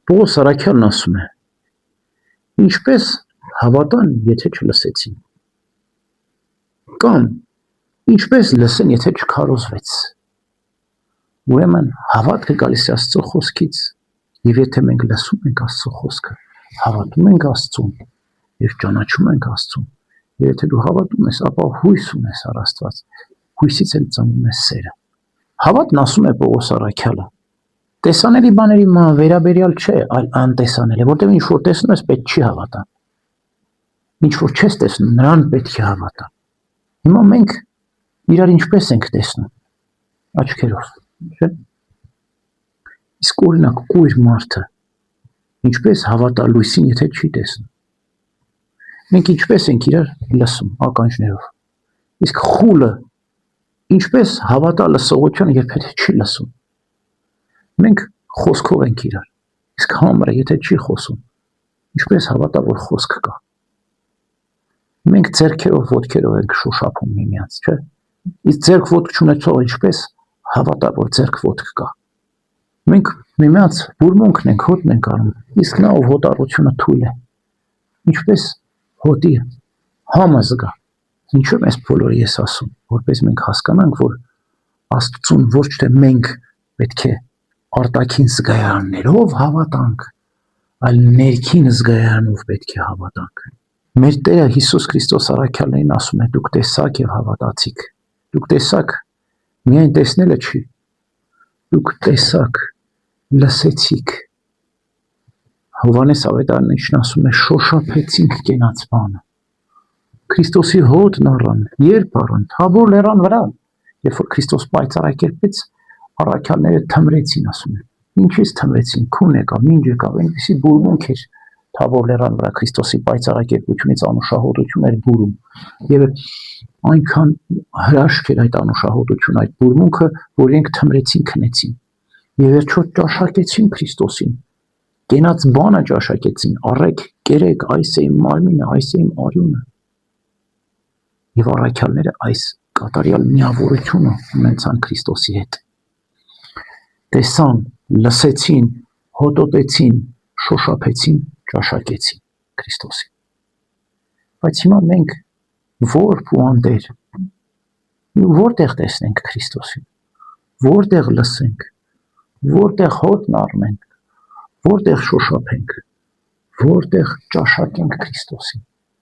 Պողոս Արաքյալն ասում է. ինչպես հավատան, եթե չլսեցին, կամ ինչպես լսեն, եթե չքարոզվեց։ Ուրեմն հավատքը գալիս է Աստծո խոսքից, եւ եթե մենք լսում ենք Աստծո խոսքը, հավատում ենք Աստծուն եւ ճանաչում ենք Աստծուն, եւ եթե դու հավատում ես, ապա հույս ունես առ Աստված, հույսից էլ ծնվում է սերը։ Հավատն, ասում է Պողոս Արաքյալը, տեսանելի բաների վերաբերյալ չէ, այլ անտեսանելի, որտեղ ինչ որ տեսնում ես, պետք չի հավատան։ Ինչ որ չես տեսնում, նրան պետք է հավատան։ Հիմա մենք իրար ինչպես ենք տեսնում, աչքերով, չէ՞։ Իսկ օրինակ կույր մարդը ինչպես հավատա լույսին, եթե չի տեսնում։ Մենք ինչպես ենք իրար լսում ականջներով։ Իսկ խուլը ինչպես հավատա լսողությանը, երբ եթե չի լսում։ Մենք խոսքով ենք իրար, իսկ համրը եթե չի խոսում, ինչպես հավատա, որ խոսք կա։ Մենք ձեռքերով, ոտքերով ենք շոշափում միմյանց, չէ՞։ Իսկ ձեռք ոտք չունեցողը ինչպես հավատա, որ ձեռք ոտք կա։ Մենք միմյանց բուրմունքն ենք, հոտն ենք անում, իսկ նա ով հոտառությունը թույլ է, ինչպես հոտի համը զգա։ Ինչու մեզ բոլորը ես ասում, որպես մենք հասկանանք, որ Աստծուն ոչ թե մենք պետք է արտաքին զգայարաններով հավատանք, այլ ներքին զգայարանով պետք է հավատանք։ Մեր Տերը Հիսուս Քրիստոս առաքյալներին ասում է. դուք տեսաք եւ հավատացիք։ Դուք տեսաք, միայն տեսնելը չի։ Դուք տեսաք, լսեցիք։ Հովհաննես Ավետարանիչն ասում է. շոշափեցինք կենաց բանը։ Քրիստոսի հոտն առան, երբ առան, Թաբոր լեռան վրա, երբ որ Քրիստոս պայծառակերպեց, առաքյալները թմրեցին, ասում են։ Ինչից թմրեցին, քուն եկավ, ինչ եկավ, այնպեսի բուրմունք էր Թաբոր լեռան վրա Քրիստոսի պայծառակերպությունից անուշահոտություն էր բուրում։ Եվ այնքան հրաշք էր այդ անուշահոտությունը, այդ բուրմունքը, որ իրենք թմրեցին, քնեցին։ Եվ վերջո ճաշակեցին Քրիստոսին։ Կենաց բանը ճաշակեցին, առեք, կերեք, այս է իմ մարմինը, այս է իմ արյունը։ Եվ առաքյալները այս կատարյալ միավորությունը ունեցան Քրիստոսի հետ։ Տեսան, լսեցին, հոտոտեցին, շոշափեցին, ճաշակեցին Քրիստոսին։ Բայց հիմա մենք որբ ու անդեր, որտեղ տեսնենք Քրիստոսին, որտեղ լսենք, որտեղ հոտն առնենք, որտեղ շոշափենք, որտեղ ճաշակենք Քրիստոսին։